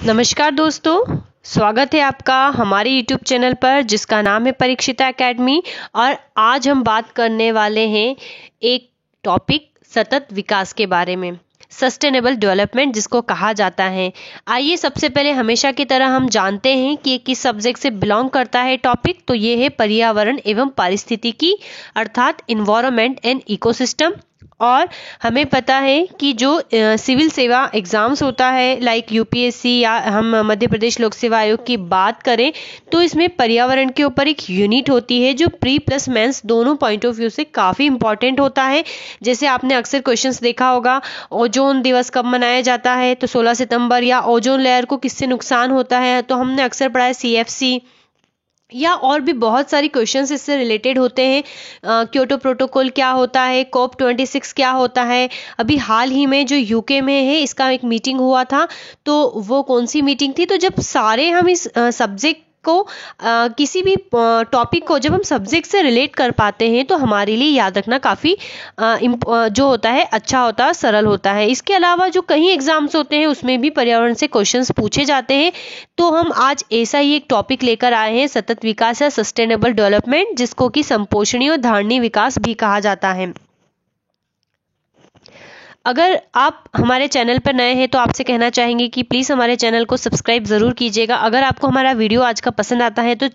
नमस्कार दोस्तों, स्वागत है आपका हमारे YouTube चैनल पर जिसका नाम है परीक्षिता एकेडमी। और आज हम बात करने वाले हैं एक टॉपिक सतत विकास के बारे में, सस्टेनेबल डेवलपमेंट जिसको कहा जाता है। आइए सबसे पहले हमेशा की तरह हम जानते हैं कि किस सब्जेक्ट से बिलोंग करता है टॉपिक। तो ये है पर्यावरण एवं पारिस्थितिकी अर्थात इन्वायरमेंट एंड इकोसिस्टम। और हमें पता है कि जो सिविल सेवा एग्जाम्स होता है लाइक यूपीएससी या हम मध्य प्रदेश लोक सेवा आयोग की बात करें तो इसमें पर्यावरण के ऊपर एक यूनिट होती है जो प्री प्लस मेंस दोनों पॉइंट ऑफ व्यू से काफ़ी इंपॉर्टेंट होता है। जैसे आपने अक्सर क्वेश्चंस देखा होगा, ओजोन दिवस कब मनाया जाता है तो 16 सितंबर, या ओजोन लेयर को किससे नुकसान होता है तो हमने अक्सर पढ़ा है सीएफसी, या और भी बहुत सारी क्वेश्चंस इससे रिलेटेड होते हैं। क्योटो प्रोटोकॉल क्या होता है, COP26 क्या होता है। अभी हाल ही में जो यूके में है इसका एक मीटिंग हुआ था, तो वो कौन सी मीटिंग थी। तो जब सारे हम इस सब्जेक्ट को किसी भी टॉपिक को जब हम सब्जेक्ट से रिलेट कर पाते हैं तो हमारे लिए याद रखना काफ़ी जो होता है अच्छा होता है, सरल होता है। इसके अलावा जो कई एग्जाम्स होते हैं उसमें भी पर्यावरण से क्वेश्चंस पूछे जाते हैं। तो हम आज ऐसा ही एक टॉपिक लेकर आए हैं, सतत विकास या सस्टेनेबल डेवलपमेंट, जिसको कि संपोषणीय और धारणीय विकास भी कहा जाता है। अगर आप हमारे चैनल पर नए हैं तो आपसे कहना चाहेंगे कि प्लीज़ हमारे चैनल को सब्सक्राइब ज़रूर कीजिएगा। अगर आपको हमारा वीडियो आज का पसंद आता है तो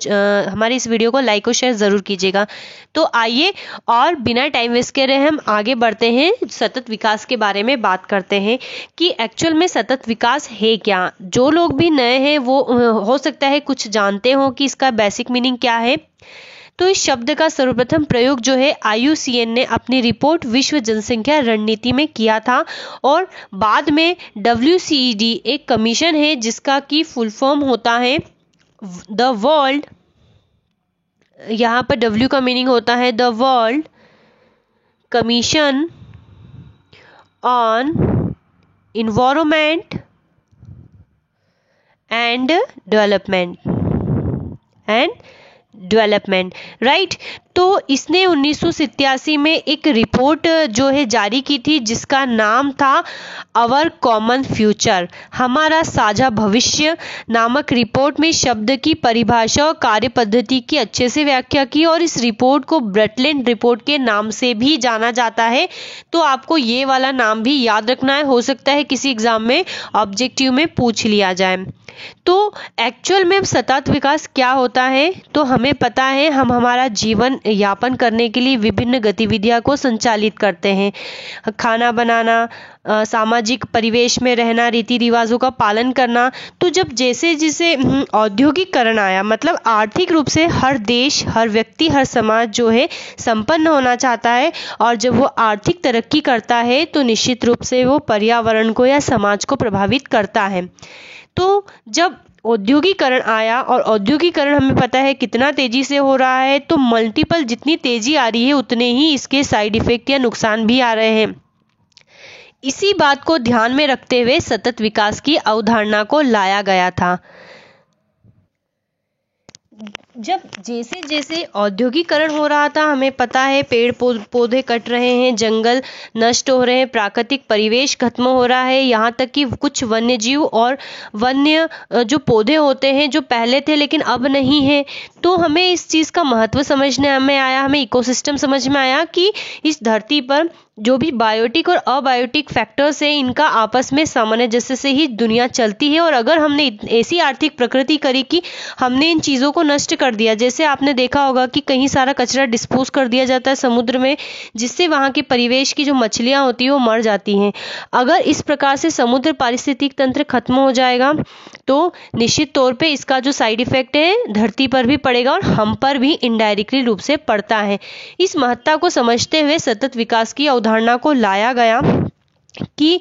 हमारी इस वीडियो को लाइक और शेयर ज़रूर कीजिएगा। तो आइए और बिना टाइम वेस्ट करे हम आगे बढ़ते हैं, सतत विकास के बारे में बात करते हैं कि एक्चुअल में सतत विकास है क्या। जो लोग भी नए हैं वो हो सकता है कुछ जानते हो कि इसका बेसिक मीनिंग क्या है। तो इस शब्द का सर्वप्रथम प्रयोग जो है IUCN ने अपनी रिपोर्ट विश्व जनसंख्या रणनीति में किया था, और बाद में WCED एक कमीशन है जिसका की फुल फॉर्म होता है द वर्ल्ड, यहाँ पर W का मीनिंग होता है the world commission on environment and development right. तो इसने 1987 में एक रिपोर्ट जो है जारी की थी जिसका नाम था आवर कॉमन फ्यूचर, हमारा साझा भविष्य नामक रिपोर्ट में शब्द की परिभाषा और कार्य पद्धति की अच्छे से व्याख्या की, और इस रिपोर्ट को ब्रटलैंड रिपोर्ट के नाम से भी जाना जाता है। तो आपको ये वाला नाम भी याद रखना है, हो सकता है किसी एग्जाम में ऑब्जेक्टिव में पूछ लिया जाए। तो एक्चुअल में सतत विकास क्या होता है, तो हमें पता है हम हमारा जीवन यापन करने के लिए विभिन्न गतिविधियों को संचालित करते हैं। खाना बनाना, सामाजिक परिवेश में रहना, रीति रिवाजों का पालन करना। तो जब जैसे जैसे औद्योगिकरण आया, मतलब आर्थिक रूप से हर देश, हर व्यक्ति, हर समाज जो है संपन्न होना चाहता है, और जब वो आर्थिक तरक्की करता है तो निश्चित रूप से वो पर्यावरण को या समाज को प्रभावित करता है। तो जब औद्योगिकरण आया, और औद्योगिकरण हमें पता है कितना तेजी से हो रहा है, तो मल्टीपल जितनी तेजी आ रही है उतने ही इसके साइड इफेक्ट या नुकसान भी आ रहे हैं। इसी बात को ध्यान में रखते हुए सतत विकास की अवधारणा को लाया गया था। जब जैसे जैसे औद्योगिकरण हो रहा था, हमें पता है पेड़ पौधे कट रहे हैं, जंगल नष्ट हो रहे हैं, प्राकृतिक परिवेश खत्म हो रहा है, यहाँ तक कि कुछ वन्य जीव और वन्य जो पौधे होते हैं जो पहले थे लेकिन अब नहीं है। तो हमें इस चीज़ का महत्व समझने में आया, हमें इकोसिस्टम समझ में आया कि इस धरती पर जो भी बायोटिक और अबायोटिक फैक्टर्स हैं इनका आपस में सामंजस्य से ही दुनिया चलती है। और अगर हमने ऐसी आर्थिक प्रकृति करी कि हमने इन चीज़ों को नष्ट कर दिया, जैसे आपने देखा होगा कि कहीं सारा कचरा डिस्पोज कर दिया जाता है समुद्र में, जिससे वहाँ के परिवेश की जो मछलियाँ होती हैं वो मर जाती हैं। अगर इस प्रकार से समुद्र पारिस्थितिक तंत्र खत्म हो जाएगा तो निश्चित तौर पे इसका जो साइड इफेक्ट है धरती पर भी पड़ेगा और हम पर भी इनडायरेक्टली रूप से पड़ता है। इस महत्ता को समझते हुए सतत विकास की अवधारणा को लाया गया कि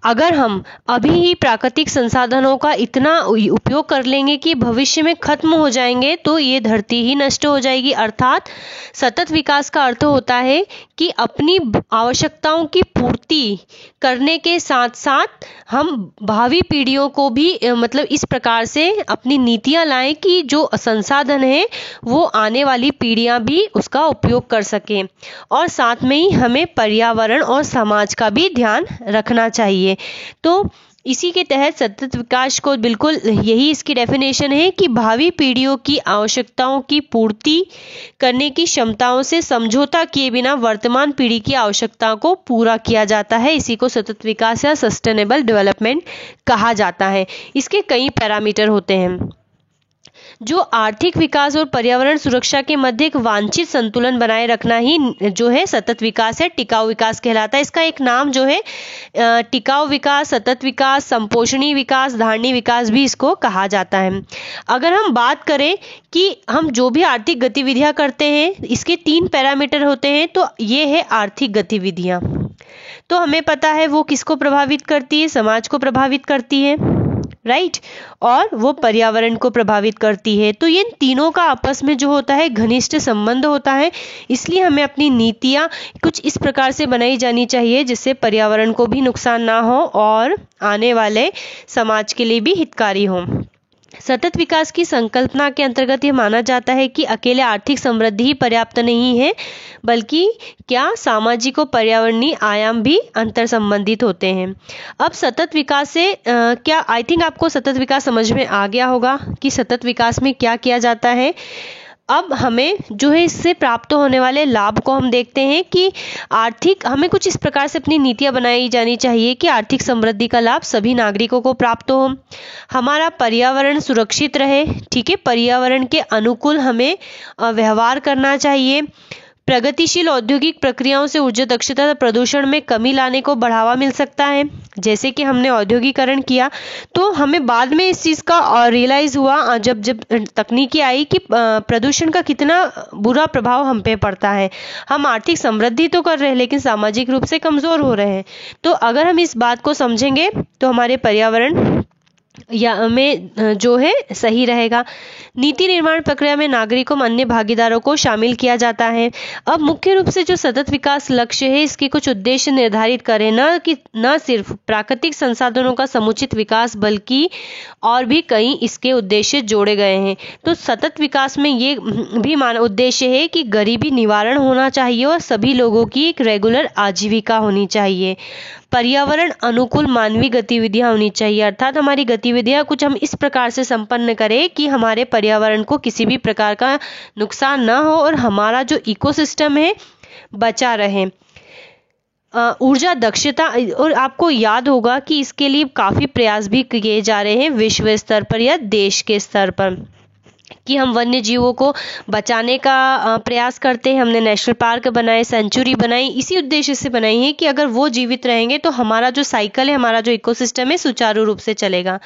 अगर हम अभी ही प्राकृतिक संसाधनों का इतना उपयोग कर लेंगे कि भविष्य में खत्म हो जाएंगे तो ये धरती ही नष्ट हो जाएगी। अर्थात सतत विकास का अर्थ होता है कि अपनी आवश्यकताओं की पूर्ति करने के साथ साथ हम भावी पीढ़ियों को भी मतलब इस प्रकार से अपनी नीतियां लाएं कि जो संसाधन है वो आने वाली पीढ़ियां भी उसका उपयोग कर सकें, और साथ में ही हमें पर्यावरण और समाज का भी ध्यान रखना चाहिए। तो इसी के तहत सतत विकास को बिल्कुल यही इसकी डेफिनेशन है कि भावी पीढ़ियों की आवश्यकताओं की पूर्ति करने की क्षमताओं से समझौता किए बिना वर्तमान पीढ़ी की आवश्यकताओं को पूरा किया जाता है। इसी को सतत विकास या सस्टेनेबल डेवलपमेंट कहा जाता है। इसके कई पैरामीटर होते हैं जो आर्थिक विकास और पर्यावरण सुरक्षा के मध्य एक वांछित संतुलन बनाए रखना ही जो है सतत विकास है, टिकाऊ विकास कहलाता है। इसका एक नाम जो है टिकाऊ विकास, सतत विकास, संपोषणी विकास, धारणी विकास भी इसको कहा जाता है। अगर हम बात करें कि हम जो भी आर्थिक गतिविधियां करते हैं इसके 3 पैरामीटर होते हैं, तो ये है आर्थिक गतिविधियां। तो हमें पता है वो किसको प्रभावित करती है, समाज को प्रभावित करती है, राइट, और वो पर्यावरण को प्रभावित करती है। तो ये तीनों का आपस में जो होता है घनिष्ठ संबंध होता है। इसलिए हमें अपनी नीतियां कुछ इस प्रकार से बनाई जानी चाहिए जिससे पर्यावरण को भी नुकसान ना हो और आने वाले समाज के लिए भी हितकारी हो। सतत विकास की संकल्पना के अंतर्गत ये माना जाता है कि अकेले आर्थिक समृद्धि ही पर्याप्त नहीं है, बल्कि क्या सामाजिक और पर्यावरणीय आयाम भी अंतर संबंधित होते हैं। अब सतत विकास से क्या आई थिंक आपको सतत विकास समझ में आ गया होगा कि सतत विकास में क्या किया जाता है। अब हमें जो है इससे प्राप्त होने वाले लाभ को हम देखते हैं कि आर्थिक हमें कुछ इस प्रकार से अपनी नीतियां बनाई जानी चाहिए कि आर्थिक समृद्धि का लाभ सभी नागरिकों को प्राप्त हो, हमारा पर्यावरण सुरक्षित रहे, ठीक है, पर्यावरण के अनुकूल हमें व्यवहार करना चाहिए, प्रगतिशील औद्योगिक प्रक्रियाओं से ऊर्जा दक्षता तथा प्रदूषण में कमी लाने को बढ़ावा मिल सकता है। जैसे कि हमने औद्योगिकरण किया तो हमें बाद में इस चीज़ का रियलाइज हुआ जब तकनीकी आई कि प्रदूषण का कितना बुरा प्रभाव हम पे पड़ता है। हम आर्थिक समृद्धि तो कर रहे हैं लेकिन सामाजिक रूप से कमज़ोर हो रहे हैं। तो अगर हम इस बात को समझेंगे तो हमारे पर्यावरण या में जो है सही रहेगा। नीति निर्माण प्रक्रिया में नागरिकों और अन्य भागीदारों को शामिल किया जाता है। अब मुख्य रूप से जो सतत विकास लक्ष्य है इसके कुछ उद्देश्य निर्धारित करें, न सिर्फ प्राकृतिक संसाधनों का समुचित विकास बल्कि और भी कई इसके उद्देश्य जोड़े गए हैं। तो सतत विकास में ये भी उद्देश्य है कि गरीबी निवारण होना चाहिए और सभी लोगों की एक रेगुलर आजीविका होनी चाहिए, पर्यावरण अनुकूल मानवीय गतिविधियां होनी चाहिए, अर्थात हमारी गतिविधियां कुछ हम इस प्रकार से संपन्न करें कि हमारे पर्यावरण को किसी भी प्रकार का नुकसान ना हो और हमारा जो इकोसिस्टम है बचा रहे। ऊर्जा दक्षता, और आपको याद होगा कि इसके लिए काफ़ी प्रयास भी किए जा रहे हैं विश्व स्तर पर या देश के स्तर पर कि हम वन्य जीवों को बचाने का प्रयास करते हैं। हमने नेशनल पार्क बनाए, सेंचुरी बनाई, इसी उद्देश्य से बनाई है कि अगर वो जीवित रहेंगे तो हमारा जो साइकिल है, हमारा जो इकोसिस्टम है सुचारू रूप से चलेगा।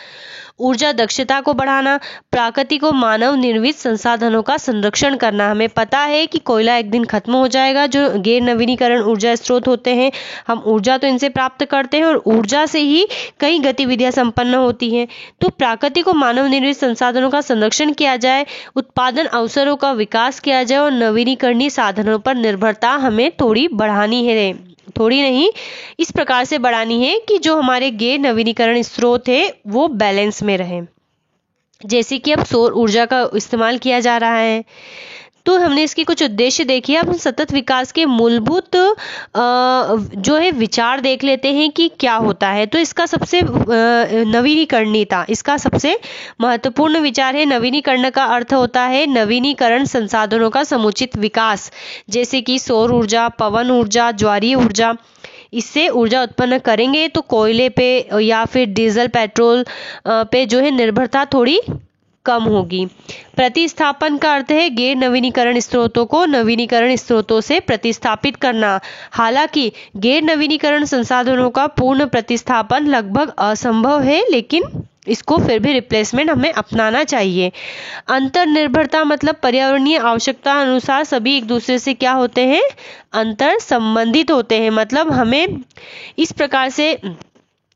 ऊर्जा दक्षता को बढ़ाना, प्राकृतिक और मानव निर्मित संसाधनों का संरक्षण करना। हमें पता है कि कोयला एक दिन खत्म हो जाएगा, जो गैर नवीनीकरण ऊर्जा स्रोत होते हैं, हम ऊर्जा तो इनसे प्राप्त करते हैं और ऊर्जा से ही कई गतिविधियां संपन्न होती हैं। तो प्राकृतिक और मानव निर्मित संसाधनों का संरक्षण किया जाए, उत्पादन अवसरों का विकास किया जाए और नवीनीकरणीय साधनों पर निर्भरता हमें थोड़ी बढ़ानी है, थोड़ी नहीं इस प्रकार से बढ़ानी है कि जो हमारे गैर नवीनीकरण स्रोत है वो बैलेंस में रहे। जैसे कि अब सौर ऊर्जा का इस्तेमाल किया जा रहा है। तो हमने इसके कुछ उद्देश्य देखे। अब हम सतत विकास के मूलभूत जो है विचार देख लेते हैं कि क्या होता है। तो इसका सबसे नवीनीकरणीयता, इसका सबसे महत्वपूर्ण विचार है। नवीनीकरण का अर्थ होता है नवीनीकरण संसाधनों का समुचित विकास, जैसे कि सौर ऊर्जा, पवन ऊर्जा, ज्वारीय ऊर्जा। इससे ऊर्जा उत्पन्न करेंगे तो कोयले पे या फिर डीजल पेट्रोल पे जो है निर्भरता थोड़ी कम होगी। प्रतिस्थापन का अर्थ है गैर नवीनीकरण स्रोतों को नवीनीकरण स्रोतों से प्रतिस्थापित करना। हालांकि गैर नवीनीकरण संसाधनों का पूर्ण प्रतिस्थापन लगभग असंभव है, लेकिन इसको फिर भी रिप्लेसमेंट हमें अपनाना चाहिए। अंतर्निर्भरता मतलब पर्यावरणीय आवश्यकता अनुसार सभी एक दूसरे से क्या होते हैं, अंतर संबंधित होते हैं। मतलब हमें इस प्रकार से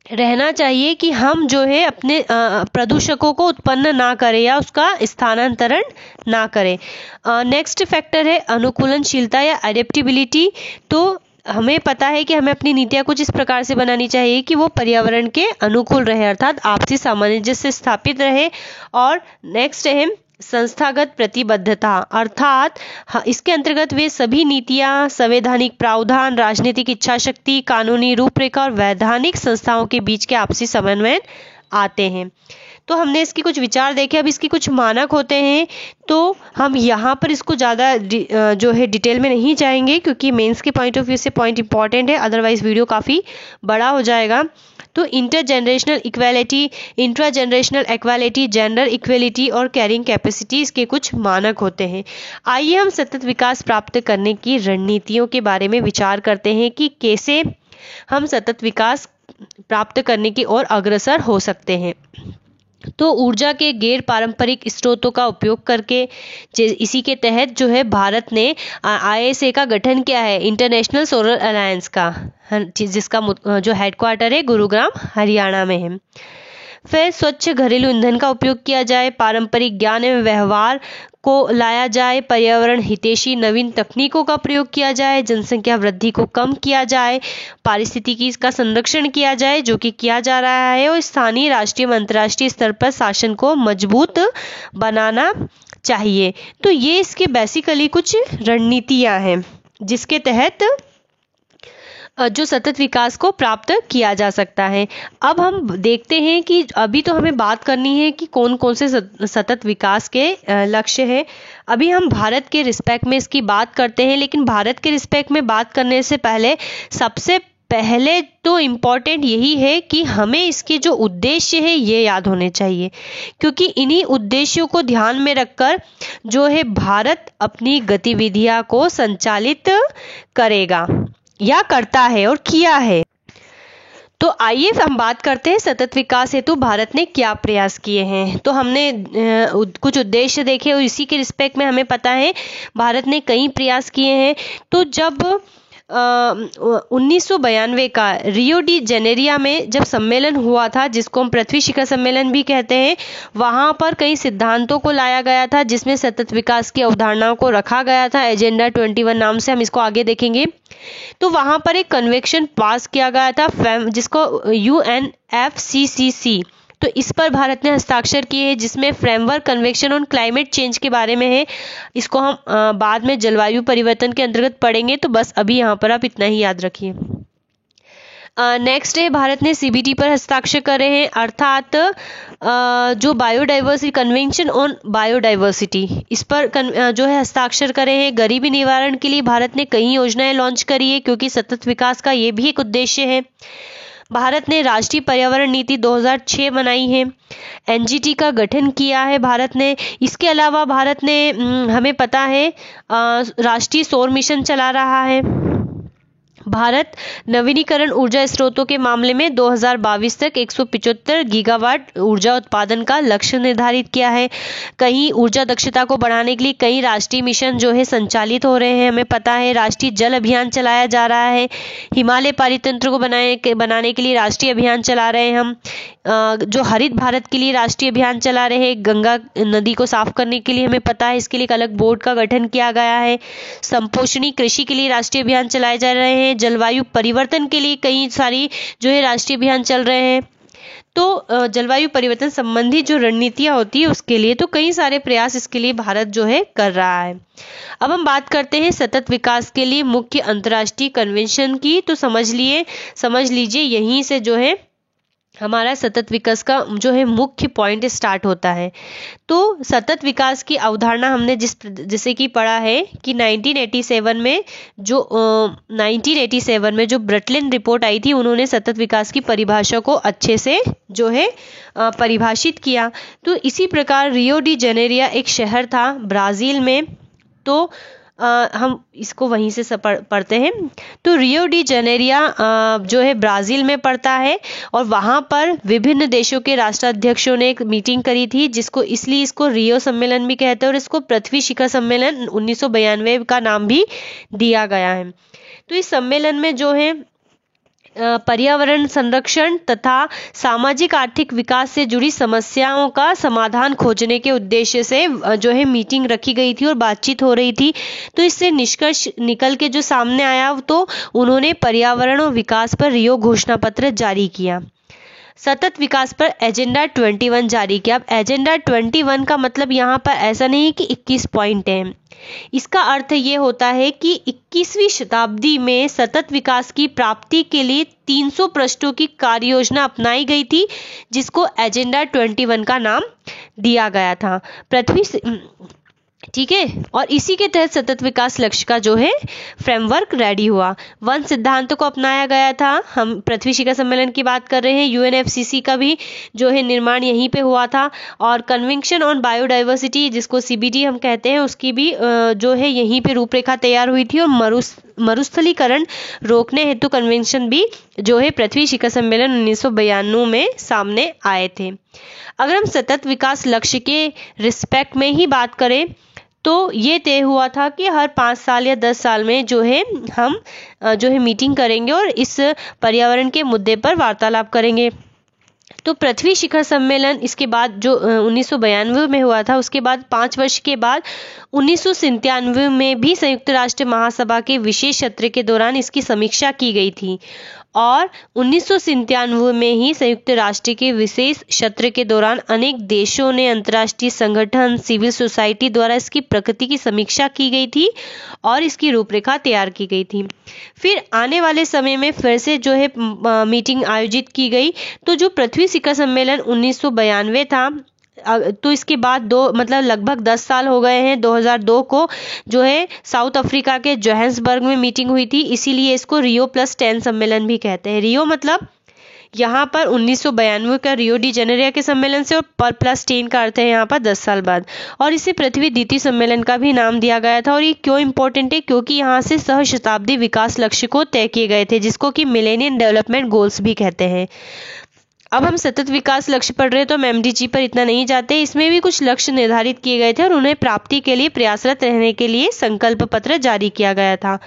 रहना चाहिए कि हम जो है अपने प्रदूषकों को उत्पन्न ना करें या उसका स्थानांतरण ना करें। नेक्स्ट फैक्टर है अनुकूलनशीलता या एडेप्टेबिलिटी। तो हमें पता है कि हमें अपनी नीतियां कुछ इस प्रकार से बनानी चाहिए कि वो पर्यावरण के अनुकूल रहे, अर्थात आपसी सामंजस्य स्थापित रहे। और नेक्स्ट है संस्थागत प्रतिबद्धता, अर्थात इसके अंतर्गत वे सभी नीतियां, संवैधानिक प्रावधान, राजनीतिक इच्छा शक्ति, कानूनी रूपरेखा और वैधानिक संस्थाओं के बीच के आपसी समन्वय आते हैं। तो हमने इसकी कुछ विचार देखे। अब इसकी कुछ मानक होते हैं, तो हम यहाँ पर इसको ज़्यादा जो है डिटेल में नहीं जाएंगे, क्योंकि मेंस के पॉइंट ऑफ व्यू से पॉइंट इंपॉर्टेंट है, अदरवाइज वीडियो काफ़ी बड़ा हो जाएगा। तो inter generational equality, intra generational equality, gender equality और कैरिंग कैपेसिटी इसके कुछ मानक होते हैं। आइए हम सतत विकास प्राप्त करने की रणनीतियों के बारे में विचार करते हैं कि कैसे हम सतत विकास प्राप्त करने की ओर अग्रसर हो सकते हैं। तो ऊर्जा के गैर पारंपरिक स्रोतों का उपयोग करके इसी के तहत जो है भारत ने ISA का गठन किया है, इंटरनेशनल सोलर अलायंस का, जिसका जो हेडक्वार्टर है गुरुग्राम हरियाणा में है। फिर स्वच्छ घरेलू ईंधन का उपयोग किया जाए, पारंपरिक ज्ञान एवं व्यवहार को लाया जाए, पर्यावरण हितैषी नवीन तकनीकों का प्रयोग किया जाए, जनसंख्या वृद्धि को कम किया जाए, पारिस्थितिकी का संरक्षण किया जाए, जो कि किया जा रहा है, और स्थानीय, राष्ट्रीय व अंतर्राष्ट्रीय स्तर पर शासन को मजबूत बनाना चाहिए। तो ये इसके बेसिकली कुछ रणनीतियां हैं जिसके तहत जो सतत विकास को प्राप्त किया जा सकता है। अब हम देखते हैं कि अभी तो हमें बात करनी है कि कौन कौन से सतत विकास के लक्ष्य है। अभी हम भारत के रिस्पेक्ट में इसकी बात करते हैं, लेकिन भारत के रिस्पेक्ट में बात करने से पहले सबसे पहले तो इम्पॉर्टेंट यही है कि हमें इसके जो उद्देश्य है ये याद होने चाहिए, क्योंकि इन्हीं उद्देश्यों को ध्यान में रखकर जो है भारत अपनी गतिविधियां को संचालित करेगा या करता है और किया है। तो आइए हम बात करते हैं सतत विकास हेतु भारत ने क्या प्रयास किए हैं। तो हमने कुछ उद्देश्य देखे और इसी के रिस्पेक्ट में हमें पता है भारत ने कई प्रयास किए हैं। तो जब 1992 का रियो डी जेनेरिया में जब सम्मेलन हुआ था, जिसको हम पृथ्वी शिखर सम्मेलन भी कहते हैं, वहां पर कई सिद्धांतों को लाया गया था, जिसमें सतत विकास की अवधारणाओं को रखा गया था। एजेंडा 21 नाम से हम इसको आगे देखेंगे। तो वहां पर एक कन्वेंशन पास किया गया था, जिसको UNFCCC, तो इस पर भारत ने हस्ताक्षर किए हैं, जिसमें framework convention on climate change के बारे में है। इसको हम बाद में जलवायु परिवर्तन के अंतर्गत पढ़ेंगे, तो बस अभी यहाँ पर आप इतना ही याद रखिए। नेक्स्ट है भारत ने CBT पर हस्ताक्षर करे हैं, अर्थात जो बायोडाइवर्सिटी, कन्वेंशन ऑन बायोडाइवर्सिटी, इस पर जो है हस्ताक्षर करे हैं। गरीबी निवारण के लिए भारत ने कई योजनाएं लॉन्च करी है, क्योंकि सतत विकास का ये भी एक उद्देश्य है। भारत ने राष्ट्रीय पर्यावरण नीति 2006 बनाई है। NGT का गठन किया है भारत ने। इसके अलावा भारत ने हमें पता है राष्ट्रीय सौर मिशन चला रहा है। भारत नवीनीकरण ऊर्जा स्रोतों के मामले में 2022 तक 175 गीगावाट ऊर्जा उत्पादन का लक्ष्य निर्धारित किया है। कहीं ऊर्जा दक्षता को बढ़ाने के लिए कई राष्ट्रीय मिशन जो है संचालित हो रहे हैं। हमें पता है राष्ट्रीय जल अभियान चलाया जा रहा है। हिमालय पारितंत्र को बनाने के लिए राष्ट्रीय अभियान चला रहे हैं हम। जो हरित भारत के लिए राष्ट्रीय अभियान चला रहे हैं। गंगा नदी को साफ करने के लिए हमें पता है इसके लिए एक अलग बोर्ड का गठन किया गया है। संपोषणी कृषि के लिए राष्ट्रीय अभियान चलाए जा रहे हैं। जलवायु परिवर्तन के लिए कई सारी जो है राष्ट्रीय अभियान चल रहे हैं। तो जलवायु परिवर्तन संबंधी जो रणनीतियां होती है उसके लिए तो कई सारे प्रयास इसके लिए भारत जो है कर रहा है। अब हम बात करते हैं सतत विकास के लिए मुख्य अंतर्राष्ट्रीय कन्वेंशन की। तो समझ लीजिए यहीं से जो है हमारा सतत विकास का जो है मुख्य पॉइंट स्टार्ट होता है। तो सतत विकास की अवधारणा हमने जैसे कि पढ़ा है कि 1987 में जो ब्रटलिन रिपोर्ट आई थी, उन्होंने सतत विकास की परिभाषा को अच्छे से जो है परिभाषित किया। तो इसी प्रकार रियो डी जेनेरिया एक शहर था ब्राजील में। तो हम इसको वहीं से पढ़ते हैं। तो रियो डी जेनेरिया जो है ब्राजील में पड़ता है और वहाँ पर विभिन्न देशों के राष्ट्राध्यक्षों ने एक मीटिंग करी थी, इसलिए इसको रियो सम्मेलन भी कहते हैं और इसको पृथ्वी शिखर सम्मेलन 1992 का नाम भी दिया गया है। तो इस सम्मेलन में जो है पर्यावरण संरक्षण तथा सामाजिक आर्थिक विकास से जुड़ी समस्याओं का समाधान खोजने के उद्देश्य से जो है मीटिंग रखी गई थी और बातचीत हो रही थी। तो इससे निष्कर्ष निकल के जो सामने आया तो उन्होंने पर्यावरण और विकास पर रियो घोषणा पत्र जारी किया। सतत विकास पर एजेंडा 21 जारी किया। अब एजेंडा 21 का मतलब यहाँ पर ऐसा नहीं है कि 21 पॉइंट हैं। इसका अर्थ ये होता है कि 21वीं शताब्दी में सतत विकास की प्राप्ति के लिए 300 पृष्ठों की कार्य योजना अपनाई गई थी, जिसको एजेंडा 21 का नाम दिया गया था। ठीक है, और इसी के तहत सतत विकास लक्ष्य का जो है फ्रेमवर्क रेडी हुआ। वन सिद्धांतों को अपनाया गया था। हम पृथ्वी शिखर सम्मेलन की बात कर रहे हैं। यूएनएफसीसी का भी जो है निर्माण यहीं पे हुआ था, और कन्वेंशन ऑन बायोडाइवर्सिटी, जिसको सीबीडी हम कहते हैं, उसकी भी जो है यहीं पे रूपरेखा तैयार हुई थी, और मरुस्थलीकरण रोकने हेतु कन्वेंशन भी जो है पृथ्वी शिखर सम्मेलन 1992 में सामने आए थे। अगर हम सतत विकास लक्ष्य के रिस्पेक्ट में ही बात करें तो ये तय हुआ था कि हर 5 साल या 10 साल में जो है हम जो है मीटिंग करेंगे और इस पर्यावरण के मुद्दे पर वार्तालाप करेंगे। तो पृथ्वी शिखर सम्मेलन इसके बाद जो 1992 में हुआ था, उसके बाद 5 वर्ष के बाद 1997 में भी संयुक्त राष्ट्र महासभा के विशेष सत्र के दौरान इसकी समीक्षा की गई थी, और 1997 में ही संयुक्त राष्ट्र के विशेष सत्र के दौरान अनेक देशों ने, अंतर्राष्ट्रीय संगठन, सिविल सोसाइटी द्वारा इसकी प्रकृति की समीक्षा की गई थी और इसकी रूपरेखा तैयार की गई थी। फिर आने वाले समय में फिर से जो है मीटिंग आयोजित की गई। तो जो पृथ्वी शिखर सम्मेलन 1992 था, तो इसके बाद लगभग 10 साल हो गए हैं। 2002 को जो है साउथ अफ्रीका के जोहान्सबर्ग में मीटिंग हुई थी, इसीलिए इसको रियो प्लस 10 सम्मेलन भी कहते हैं। रियो मतलब यहाँ पर 1992 का रियो डी जेनेरिया के सम्मेलन से, और प्लस 10 का अर्थ है यहाँ पर 10 साल बाद, और इसे पृथ्वी द्वितीय सम्मेलन का भी नाम दिया गया था। और ये क्यों इंपॉर्टेंट है? क्योंकि यहाँ से सहस्त्राब्दी विकास लक्ष्य को तय किए गए थे, जिसको कि मिलेनियम डेवलपमेंट गोल्स भी कहते हैं। अब हम सतत विकास लक्ष्य पढ़ रहे हैं तो हम एमडीजी पर इतना नहीं जाते। इसमें भी कुछ लक्ष्य निर्धारित किए गए थे और उन्हें प्राप्ति के लिए प्रयासरत रहने के लिए संकल्प पत्र जारी किया गया था।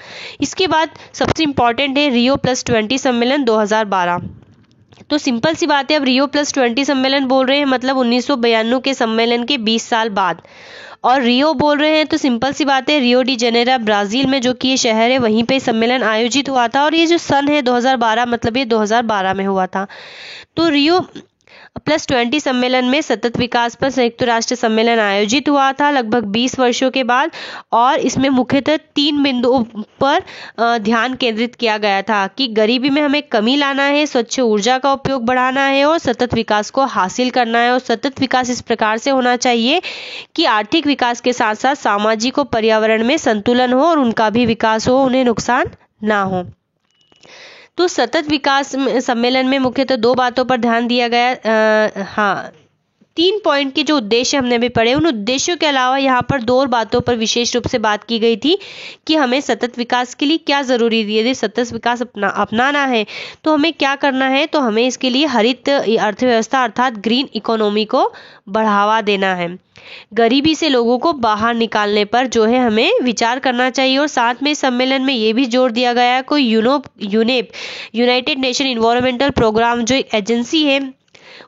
इसके बाद सबसे इम्पोर्टेंट है रियो प्लस 20 सम्मेलन 2012। तो सिंपल सी बात है, अब रियो प्लस 20 सम्मेलन बोल रहे हैं मतलब 1992 के सम्मेलन के 20 साल बाद, और रियो बोल रहे हैं तो सिंपल सी बात है, रियो डी जेनेरिया ब्राजील में जो कि ये शहर है वहीं पे सम्मेलन आयोजित हुआ था, और ये जो सन है 2012 मतलब ये 2012 में हुआ था। तो रियो प्लस 20 सम्मेलन में सतत विकास पर संयुक्त राष्ट्र सम्मेलन आयोजित हुआ था लगभग 20 वर्षों के बाद, और इसमें मुख्यतः 3 बिंदुओं पर ध्यान केंद्रित किया गया था कि गरीबी में हमें कमी लाना है, स्वच्छ ऊर्जा का उपयोग बढ़ाना है और सतत विकास को हासिल करना है। और सतत विकास इस प्रकार से होना चाहिए कि आर्थिक विकास के साथ साथ सामाजिक और पर्यावरण में संतुलन हो और उनका भी विकास हो, उन्हें नुकसान ना हो। तो सतत विकास सम्मेलन में मुख्यतः 2 बातों पर ध्यान दिया गया। 3 पॉइंट के जो उद्देश्य हमने भी पढ़े, उन उद्देश्यों के अलावा यहाँ पर 2 बातों पर विशेष रूप से बात की गई थी कि हमें सतत विकास के लिए क्या जरूरी है। यदि सतत विकास अपनाना है तो हमें क्या करना है, तो हमें इसके लिए हरित अर्थव्यवस्था अर्थात ग्रीन इकोनॉमी को बढ़ावा देना है। गरीबी से लोगों को बाहर निकालने पर जो है हमें विचार करना चाहिए। और साथ में सम्मेलन में ये भी जोर दिया गया है कोई UNEP United Nation Environmental Programme जो एक एजेंसी है,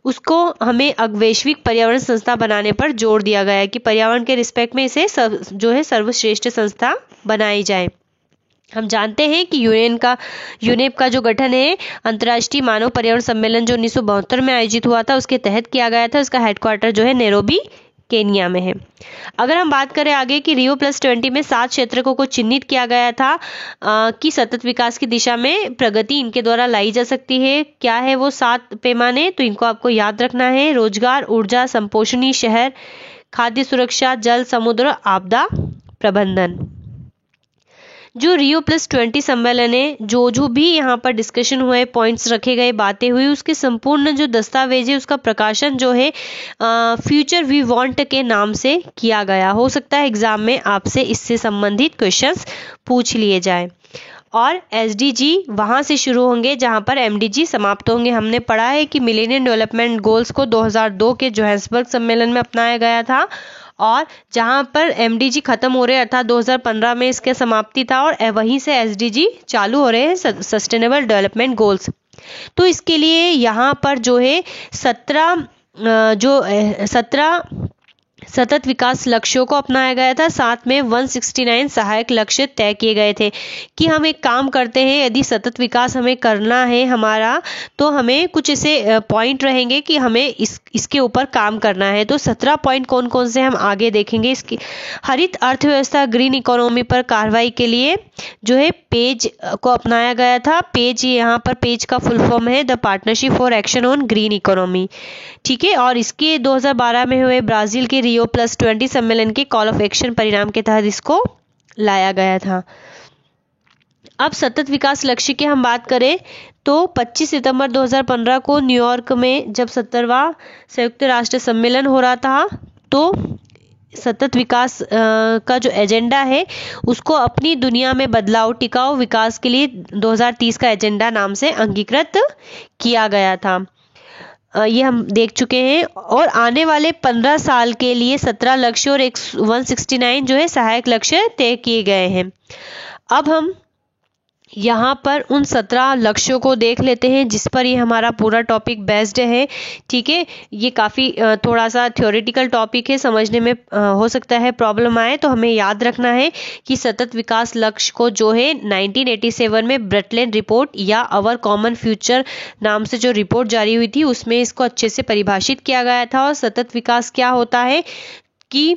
उसको हमें वैश्विक पर्यावरण संस्था बनाने पर जोर दिया गया है कि पर्यावरण के रिस्पेक्ट में इसे जो है सर्वश्रेष्ठ संस्था बनाई जाए। हम जानते हैं कि यूनेप का जो गठन है अंतर्राष्ट्रीय मानव पर्यावरण सम्मेलन जो 1972 में आयोजित हुआ था उसके तहत किया गया था। उसका हेडक्वार्टर जो है नैरोबी केन्या में है। अगर हम बात करें आगे कि रियो प्लस 20 में 7 क्षेत्रों को चिन्हित किया गया था कि सतत विकास की दिशा में प्रगति इनके द्वारा लाई जा सकती है। क्या है वो 7 पैमाने, तो इनको आपको याद रखना है। रोजगार, ऊर्जा, संपोषणी शहर, खाद्य सुरक्षा, जल, समुद्र, आपदा प्रबंधन। जो रियो प्लस 20 सम्मेलन है, जो भी यहाँ पर डिस्कशन हुए, पॉइंट्स रखे गए, बातें हुई, उसके संपूर्ण जो दस्तावेज है उसका प्रकाशन जो है फ्यूचर वी वांट के नाम से किया गया। हो सकता है एग्जाम में आपसे इससे संबंधित क्वेश्चंस पूछ लिए जाए। और एसडीजी वहां से शुरू होंगे जहां पर एमडीजी समाप्त होंगे। हमने पढ़ा है कि मिलेनियम डेवलपमेंट गोल्स को 2002 के जोहान्सबर्ग सम्मेलन में अपनाया गया था, और जहां पर एमडीजी खत्म हो रहे अर्थात 2015 में इसके समाप्ति था, और वहीं से एसडीजी चालू हो रहे हैं, सस्टेनेबल डेवलपमेंट गोल्स। तो इसके लिए यहाँ पर जो है 17 सतत विकास लक्ष्यों को अपनाया गया था। साथ में 169 सहायक लक्ष्य तय किए गए थे कि हम एक काम करते हैं, यदि सतत विकास हमें करना है हमारा, तो हमें कुछ ऐसे पॉइंट रहेंगे कि हमें इसके ऊपर काम करना है। तो 17 पॉइंट कौन कौन से हम आगे देखेंगे। इसकी हरित अर्थव्यवस्था, ग्रीन इकोनॉमी पर कार्रवाई के लिए जो है पेज को अपनाया गया था। पेज, यहाँ पर पेज का फुल फॉर्म है the partnership for action on green economy, ठीक है। और इसके 2012 में हुए ब्राजील के रियो +20 सम्मेलन के कॉल ऑफ एक्शन परिणाम के तहत इसको लाया गया था। अब सतत विकास लक्ष्य की हम बात करें तो 25 सितंबर 2015 को न्यूयॉर्क में जब 17वां संयुक्त राष्ट्र सम्मेलन हो रहा था, तो सतत विकास का जो एजेंडा है उसको अपनी दुनिया में बदलाव, टिकाऊ विकास के लिए 2030 का एजेंडा नाम से अंगीकृत किया गया था। ये हम देख चुके हैं। और आने वाले 15 साल के लिए 17 लक्ष्य और 169 जो है सहायक लक्ष्य तय किए गए हैं। अब हम यहाँ पर उन 17 लक्ष्यों को देख लेते हैं जिस पर ये हमारा पूरा टॉपिक बेस्ड है, ठीक है। ये काफ़ी थोड़ा सा थ्योरेटिकल टॉपिक है, समझने में हो सकता है प्रॉब्लम आए, तो हमें याद रखना है कि सतत विकास लक्ष्य को जो है 1987 में ब्रटलैंड रिपोर्ट या अवर कॉमन फ्यूचर नाम से जो रिपोर्ट जारी हुई थी उसमें इसको अच्छे से परिभाषित किया गया था। और सतत विकास क्या होता है कि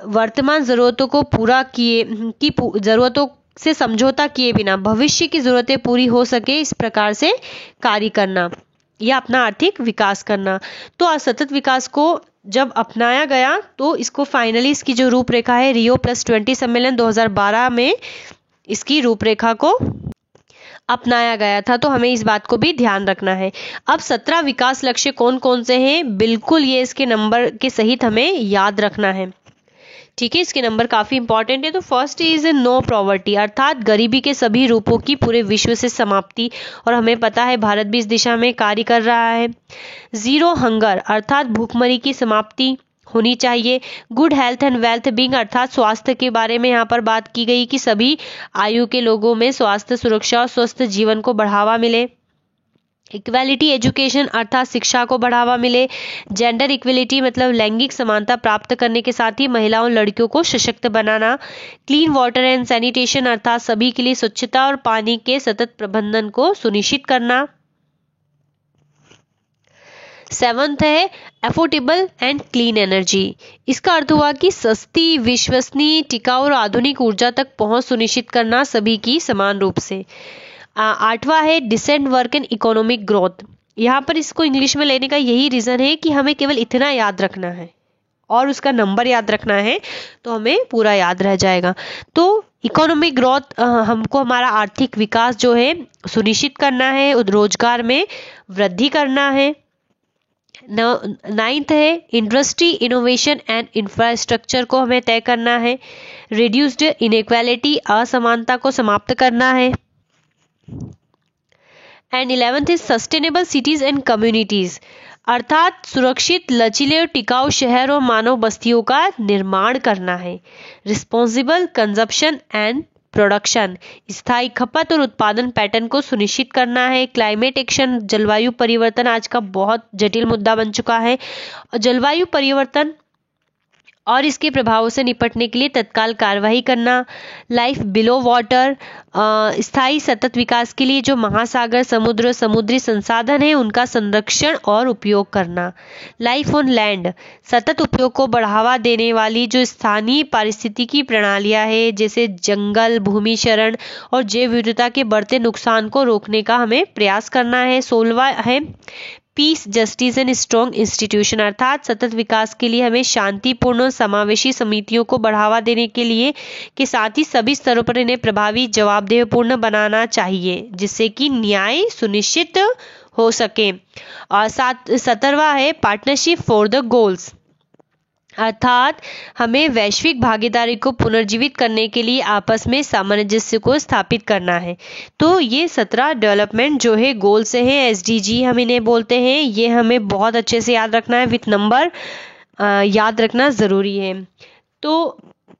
वर्तमान ज़रूरतों को पूरा किए की ज़रूरतों से समझौता किए बिना भविष्य की जरूरतें पूरी हो सके, इस प्रकार से कार्य करना या अपना आर्थिक विकास करना। तो सतत विकास को जब अपनाया गया तो इसको फाइनली इसकी जो रूपरेखा है रियो +20 सम्मेलन 2012 में इसकी रूपरेखा को अपनाया गया था। तो हमें इस बात को भी ध्यान रखना है। अब 17 विकास लक्ष्य कौन कौन से हैं, बिल्कुल ये इसके नंबर के सहित हमें याद रखना है, ठीक है। इसके नंबर काफी इंपॉर्टेंट है। तो फर्स्ट इज नो पॉवर्टी, अर्थात गरीबी के सभी रूपों की पूरे विश्व से समाप्ति, और हमें पता है भारत भी इस दिशा में कार्य कर रहा है। 0 हंगर, अर्थात भूखमरी की समाप्ति होनी चाहिए। Good health and wealth being, अर्थात स्वास्थ्य के बारे में यहाँ पर बात की गई कि सभी आयु के लोगों में स्वास्थ्य सुरक्षा और स्वस्थ जीवन को बढ़ावा मिले। इक्वालिटी एजुकेशन, अर्थात शिक्षा को बढ़ावा मिले। जेंडर इक्वलिटी मतलब लैंगिक समानता प्राप्त करने के साथ ही महिलाओं और लड़कियों को सशक्त बनाना। क्लीन वाटर एंड सैनिटेशन, अर्थात सभी के लिए स्वच्छता और पानी के सतत प्रबंधन को सुनिश्चित करना। 7th है अफोर्डेबल एंड क्लीन एनर्जी। इसका अर्थ हुआ कि सस्ती, विश्वसनीय, टिकाऊ और आधुनिक ऊर्जा तक पहुंच सुनिश्चित करना सभी की समान रूप से। 8वां है decent work and economic growth. यहाँ पर इसको इंग्लिश में लेने का यही रीजन है कि हमें केवल इतना याद रखना है और उसका नंबर याद रखना है, तो हमें पूरा याद रह जाएगा। तो इकोनॉमिक ग्रोथ हमको हमारा आर्थिक विकास जो है सुनिश्चित करना है, रोजगार में वृद्धि करना है। 9th है इंडस्ट्री, इनोवेशन एंड इंफ्रास्ट्रक्चर को हमें तय करना है। रिड्यूस्ड इनइक्वालिटी, असमानता को समाप्त करना है। And 11th is sustainable cities and communities, अर्थात सुरक्षित, लचीले और टिकाऊ शहर और मानव बस्तियों का निर्माण करना है। रिस्पॉन्सिबल कंजप्शन एंड प्रोडक्शन, स्थायी खपत और उत्पादन पैटर्न को सुनिश्चित करना है। क्लाइमेट एक्शन, जलवायु परिवर्तन आज का बहुत जटिल मुद्दा बन चुका है। जलवायु परिवर्तन और इसके प्रभावों से निपटने के लिए तत्काल कार्रवाई करना। लाइफ बिलो वाटर, स्थायी सतत विकास के लिए जो महासागर, समुद्र, समुद्री संसाधन है उनका संरक्षण और उपयोग करना। लाइफ ऑन लैंड, सतत उपयोग को बढ़ावा देने वाली जो स्थानीय पारिस्थितिकी प्रणालियां है जैसे जंगल, भूमि क्षरण और जैव विविधता के बढ़ते नुकसान को रोकने का हमें प्रयास करना है। 16वां है peace, justice and strong institution, अर्थात सतत विकास के लिए हमें शांतिपूर्ण समावेशी समितियों को बढ़ावा देने के लिए के साथ ही सभी स्तरों पर इन्हें प्रभावी, जवाबदेहपूर्ण बनाना चाहिए जिससे कि न्याय सुनिश्चित हो सके। और 17वां है पार्टनरशिप फॉर द गोल्स, अर्थात हमें वैश्विक भागीदारी को पुनर्जीवित करने के लिए आपस में सामंजस्य को स्थापित करना है। तो ये 17 डेवलपमेंट जो है गोल से है, SDG हम इन्हें बोलते हैं, ये हमें बहुत अच्छे से याद रखना है, विथ नंबर याद रखना ज़रूरी है। तो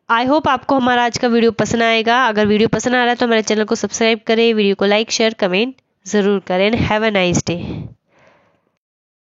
आई होप आपको हमारा आज का वीडियो पसंद आएगा। अगर वीडियो पसंद आ रहा है तो हमारे चैनल को सब्सक्राइब करें, वीडियो को लाइक, शेयर, कमेंट ज़रूर करें। Have a nice day.